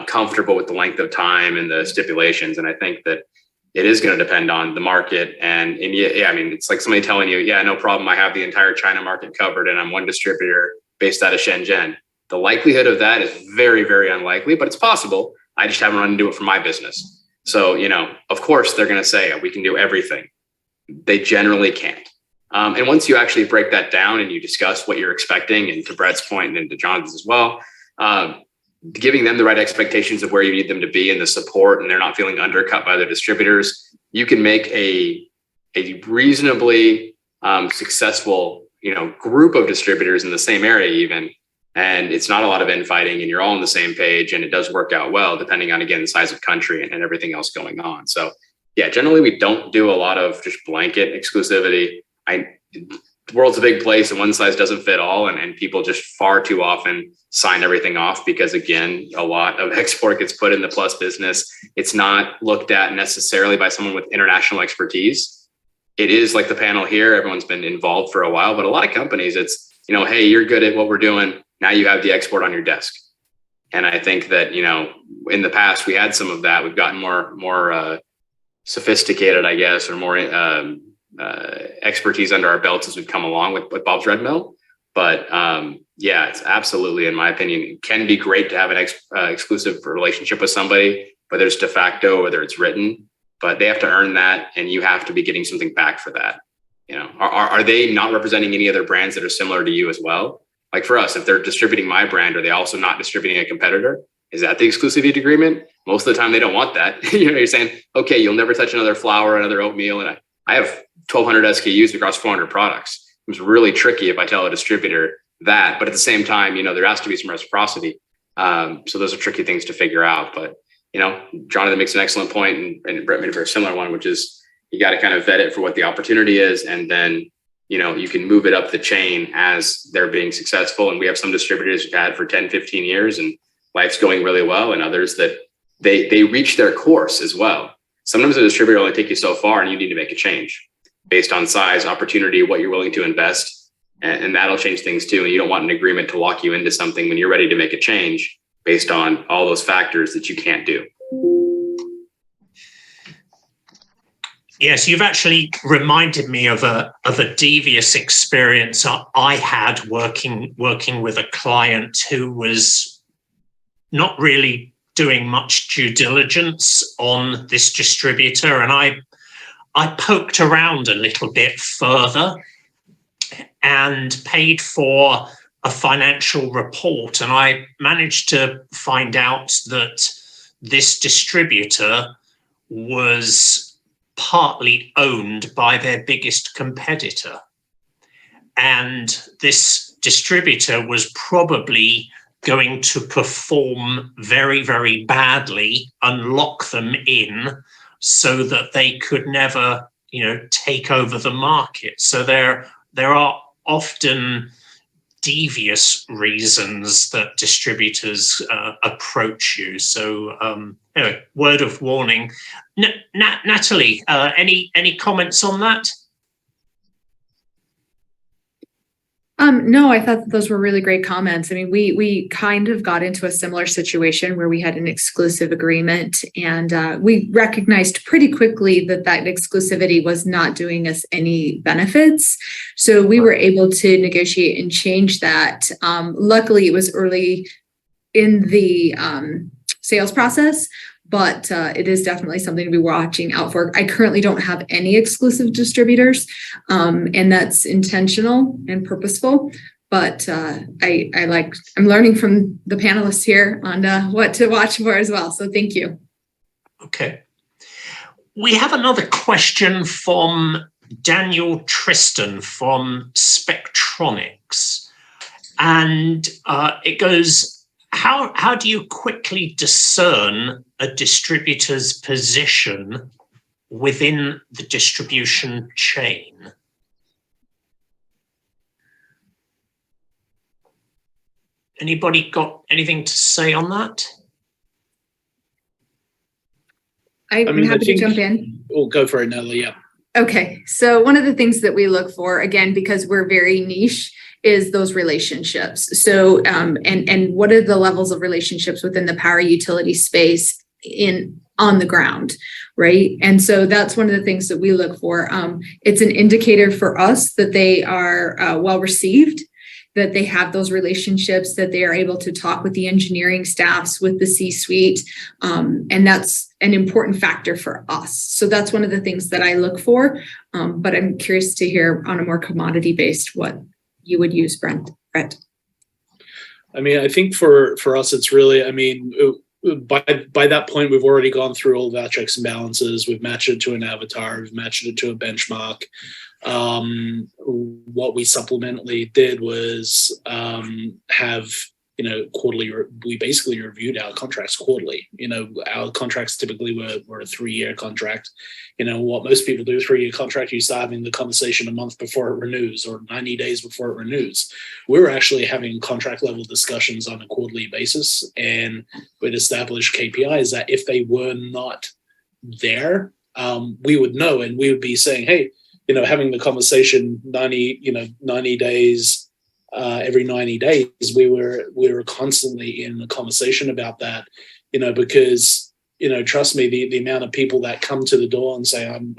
Speaker 4: comfortable with the length of time and the stipulations. And I think that it is going to depend on the market. And it's like somebody telling you, no problem, I have the entire China market covered and I'm one distributor based out of Shenzhen. The likelihood of that is very, very unlikely, but it's possible. I just haven't run into it for my business. So, of course, they're going to say we can do everything. They generally can't. And once you actually break that down and you discuss what you're expecting, and to Brett's point and to Jonathan's as well, giving them the right expectations of where you need them to be and the support, and they're not feeling undercut by their distributors, you can make a reasonably successful, group of distributors in the same area even. And it's not a lot of infighting and you're all on the same page, and it does work out well, depending on, again, the size of country and everything else going on. So generally we don't do a lot of just blanket exclusivity. The world's a big place and one size doesn't fit all. And people just far too often sign everything off because, again, a lot of export gets put in the plus business. It's not looked at necessarily by someone with international expertise. It is like the panel here. Everyone's been involved for a while, but a lot of companies, it's, hey, you're good at what we're doing. Now you have the export on your desk. And I think that, in the past we had some of that. We've gotten more sophisticated, I guess, or more expertise under our belts as we've come along with Bob's Red Mill. But it's absolutely, in my opinion, it can be great to have an exclusive relationship with somebody, whether it's de facto, whether it's written, but they have to earn that and you have to be getting something back for that. Are they not representing any other brands that are similar to you as well? Like for us, if they're distributing my brand, are they also not distributing a competitor? Is that the exclusivity agreement? Most of the time they don't want that. You're saying, okay, you'll never touch another flour, another oatmeal. And I have 1,200 SKUs across 400 products. It's really tricky if I tell a distributor that, but at the same time, there has to be some reciprocity. So those are tricky things to figure out. But, Jonathan makes an excellent point, and Brett made a very similar one, which is you got to kind of vet it for what the opportunity is. And then, you can move it up the chain as they're being successful. And we have some distributors who've had for 10, 15 years and life's going really well. And others that they reach their course as well. Sometimes a distributor only take you so far and you need to make a change based on size, opportunity, what you're willing to invest. And that'll change things too. And you don't want an agreement to lock you into something when you're ready to make a change based on all those factors that you can't do.
Speaker 1: Yes, you've actually reminded me of a devious experience I had working with a client who was not really doing much due diligence on this distributor, and I poked around a little bit further and paid for a financial report, and I managed to find out that this distributor was partly owned by their biggest competitor. And this distributor was probably going to perform very, very badly, unlock them in so that they could never, take over the market. So their there are often devious reasons that distributors approach you. So anyway, word of warning. Natalie, any comments on that?
Speaker 5: No, I thought that those were really great comments. I mean, we kind of got into a similar situation where we had an exclusive agreement, and we recognized pretty quickly that exclusivity was not doing us any benefits. So we were able to negotiate and change that. Luckily, it was early in the sales process, but it is definitely something to be watching out for. I currently don't have any exclusive distributors, and that's intentional and purposeful. But I'm learning from the panelists here on what to watch for as well. So thank you.
Speaker 1: Okay. We have another question from Daniel Tristan from Spectronics, and it goes, How do you quickly discern a distributor's position within the distribution chain? Anybody got anything to say on that?
Speaker 5: I'm happy to jump in.
Speaker 6: We'll go for it, Natalie. Yeah.
Speaker 5: Okay. So one of the things that we look for, again, because we're very niche, is those relationships. So, and what are the levels of relationships within the power utility space on the ground, right? And so that's one of the things that we look for. It's an indicator for us that they are well received, that they have those relationships, that they are able to talk with the engineering staffs, with the C-suite, and that's an important factor for us. So that's one of the things that I look for. But I'm curious to hear on a more commodity-based what you would use, Brett.
Speaker 6: I mean, I think for us, it's really, I mean, by that point, we've already gone through all of our checks and balances. We've matched it to an avatar. We've matched it to a benchmark. What we supplementally did was have, quarterly, we basically reviewed our contracts quarterly. Our contracts typically were a 3-year contract. What most people do, 3-year contract, you start having the conversation a month before it renews or 90 days before it renews. We were actually having contract level discussions on a quarterly basis, and we'd established KPIs that if they were not there, we would know, and we would be saying, hey, having the conversation 90 days, every 90 days, we were constantly in a conversation about that, because, trust me, the amount of people that come to the door and say, I'm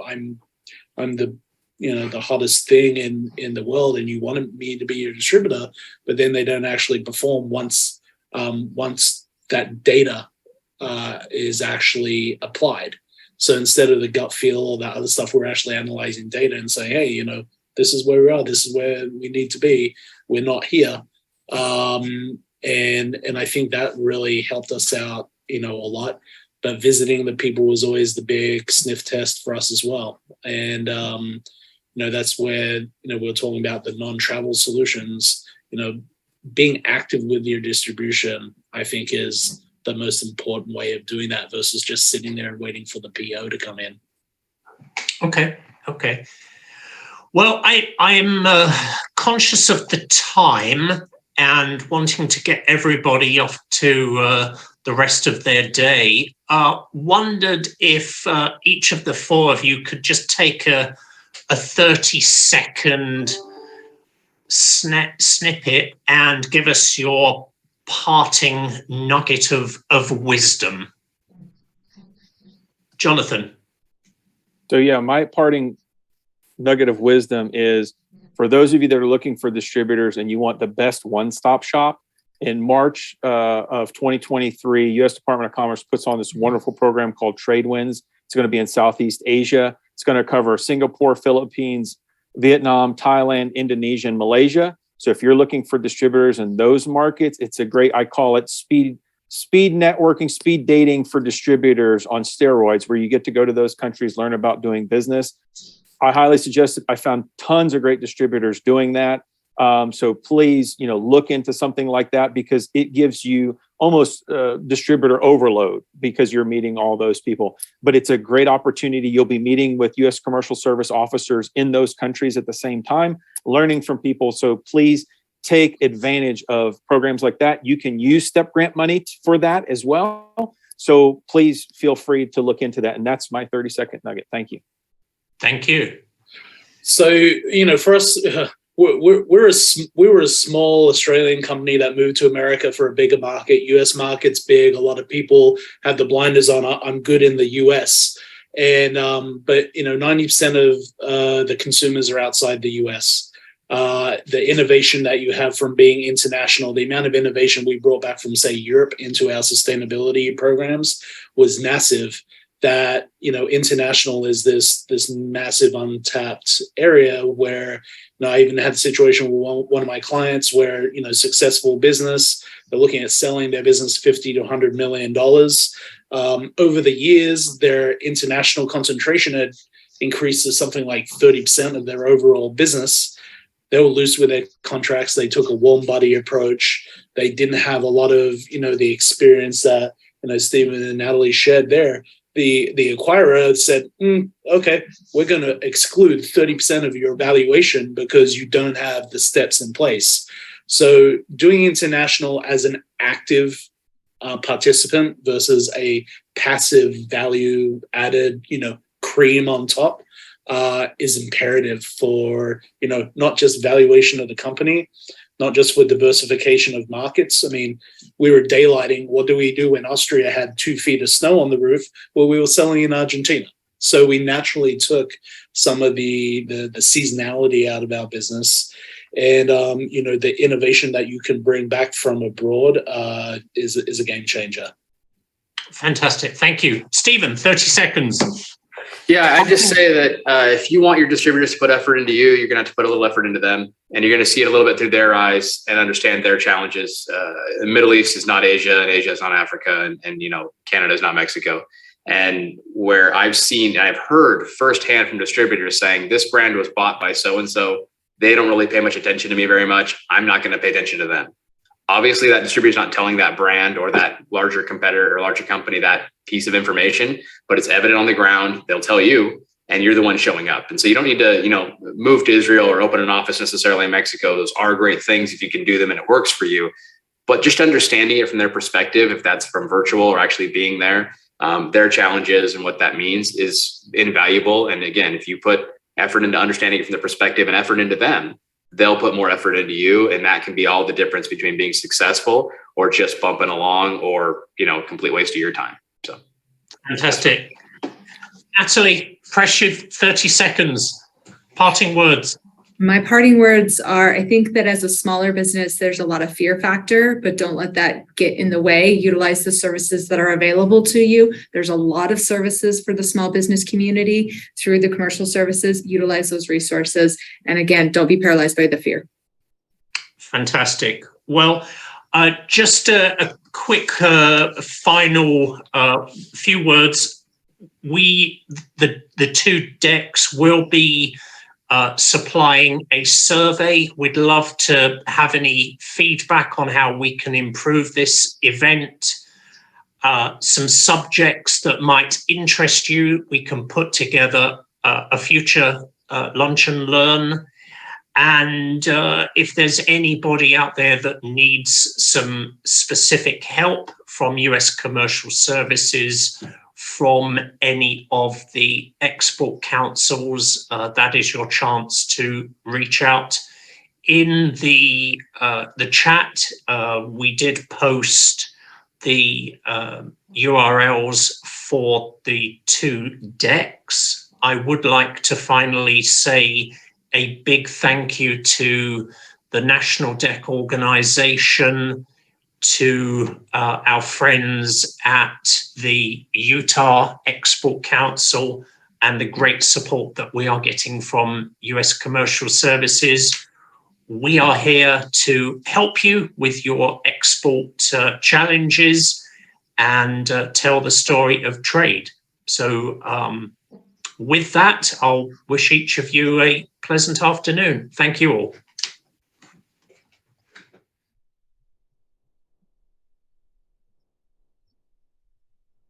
Speaker 6: the, the hottest thing in the world, and you wanted me to be your distributor, but then they don't actually perform once that data is actually applied. So instead of the gut feel or that other stuff, we're actually analyzing data and saying, hey, this is where we are. This is where we need to be. We're not here. And I think that really helped us out, a lot. But visiting the people was always the big sniff test for us as well. And, that's where, we're talking about the non-travel solutions, being active with your distribution, I think is the most important way of doing that versus just sitting there and waiting for the PO to come in. Okay.
Speaker 1: Well, I'm conscious of the time and wanting to get everybody off to the rest of their day. Wondered if each of the four of you could just take a 30-second snippet and give us your parting nugget of wisdom. Jonathan.
Speaker 2: So yeah, my parting nugget of wisdom is for those of you that are looking for distributors and you want the best one-stop shop. In March of 2023, U.S. Department of Commerce puts on this wonderful program called Trade Winds. It's going to be in Southeast Asia. It's going to cover Singapore, Philippines, Vietnam, Thailand, Indonesia, and Malaysia. So if you're looking for distributors in those markets, it's a great, I call it speed networking, speed dating for distributors on steroids, where you get to go to those countries, learn about doing business. I highly suggest it. I found tons of great distributors doing that. So please, look into something like that, because it gives you almost distributor overload because you're meeting all those people. But it's a great opportunity. You'll be meeting with U.S. Commercial Service officers in those countries at the same time, learning from people. So please take advantage of programs like that. You can use STEP grant money for that as well. So please feel free to look into that. And that's my 30-second nugget. Thank you.
Speaker 1: Thank you.
Speaker 6: So, for us, we were a small Australian company that moved to America for a bigger market. US market's big. A lot of people have the blinders on. I'm good in the US. And, but 90% of the consumers are outside the US. The innovation that you have from being international, the amount of innovation we brought back from, say, Europe into our sustainability programs was massive. That, international is this massive untapped area where, I even had a situation with one of my clients where, successful business, they're looking at selling their business $50 to $100 million. Over the years, their international concentration had increased to something like 30% of their overall business. They were loose with their contracts. They took a warm body approach. They didn't have a lot of, the experience that, Stephen and Natalie shared there. The acquirer said, okay, we're going to exclude 30% of your valuation because you don't have the steps in place. So doing international as an active participant versus a passive value added, cream on top is imperative for, not just valuation of the company, not just for diversification of markets. I mean, we were daylighting. What do we do when Austria had 2 feet of snow on the roof? Well, we were selling in Argentina. So we naturally took some of the seasonality out of our business. And, the innovation that you can bring back from abroad is a game changer.
Speaker 1: Fantastic. Thank you. Stephen, 30 seconds.
Speaker 4: Yeah, I'd just say that if you want your distributors to put effort into you, you're going to have to put a little effort into them, and you're going to see it a little bit through their eyes and understand their challenges. The Middle East is not Asia, and Asia is not Africa, and Canada is not Mexico. And where I've seen and I've heard firsthand from distributors saying this brand was bought by so-and-so, they don't really pay much attention to me very much. I'm not going to pay attention to them. Obviously, that distributor's not telling that brand or that larger competitor or larger company that piece of information, but it's evident on the ground. They'll tell you, and you're the one showing up. And so you don't need to, move to Israel or open an office necessarily in Mexico. Those are great things if you can do them and it works for you. But just understanding it from their perspective, if that's from virtual or actually being there, their challenges and what that means is invaluable. And again, if you put effort into understanding it from the perspective and effort into them, they'll put more effort into you. And that can be all the difference between being successful or just bumping along or, complete waste of your time. So
Speaker 1: fantastic. Natalie, precious 30 seconds. Parting words.
Speaker 5: My parting words are, I think that as a smaller business, there's a lot of fear factor, but don't let that get in the way. Utilize the services that are available to you. There's a lot of services for the small business community through the commercial services. Utilize those resources. And again, don't be paralyzed by the fear.
Speaker 1: Fantastic. Well, just a quick final few words. The 2 decks will be supplying a survey. We'd love to have any feedback on how we can improve this event. Some subjects that might interest you. We can put together a future lunch and learn. And if there's anybody out there that needs some specific help from US Commercial Services, from any of the export councils, that is your chance to reach out. In the chat, we did post the URLs for the 2 decks. I would like to finally say a big thank you to the National DEC organization, to our friends at the Utah Export Council, and the great support that we are getting from US Commercial Services. We are here to help you with your export challenges and tell the story of trade. So with that, I'll wish each of you a pleasant afternoon. Thank you all.